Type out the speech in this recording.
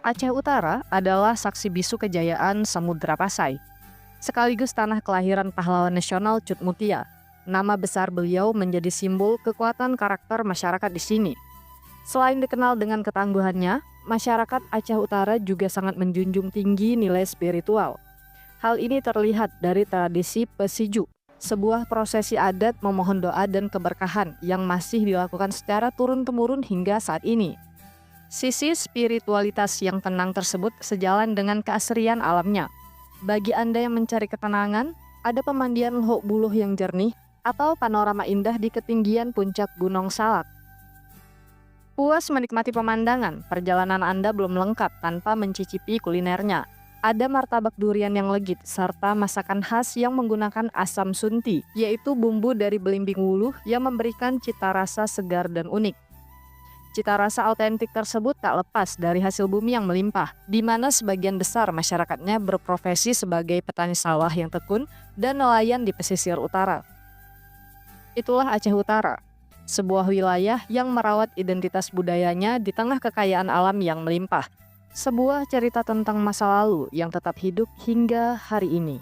Aceh Utara adalah saksi bisu kejayaan Samudra Pasai, sekaligus tanah kelahiran pahlawan nasional Cut Mutia. Nama besar beliau menjadi simbol kekuatan karakter masyarakat di sini. Selain dikenal dengan ketangguhannya, masyarakat Aceh Utara juga sangat menjunjung tinggi nilai spiritual. Hal ini terlihat dari tradisi Pesiju, sebuah prosesi adat memohon doa dan keberkahan yang masih dilakukan secara turun-temurun hingga saat ini. Sisi spiritualitas yang tenang tersebut sejalan dengan keasrian alamnya. Bagi Anda yang mencari ketenangan, ada pemandian Lehok Buluh yang jernih atau panorama indah di ketinggian puncak Gunung Salak. Puas menikmati pemandangan, perjalanan Anda belum lengkap tanpa mencicipi kulinernya. Ada martabak durian yang legit, serta masakan khas yang menggunakan asam sunti, yaitu bumbu dari belimbing wuluh yang memberikan cita rasa segar dan unik. Cita rasa autentik tersebut tak lepas dari hasil bumi yang melimpah, di mana sebagian besar masyarakatnya berprofesi sebagai petani sawah yang tekun dan nelayan di pesisir utara. Itulah Aceh Utara, sebuah wilayah yang merawat identitas budayanya di tengah kekayaan alam yang melimpah. Sebuah cerita tentang masa lalu yang tetap hidup hingga hari ini.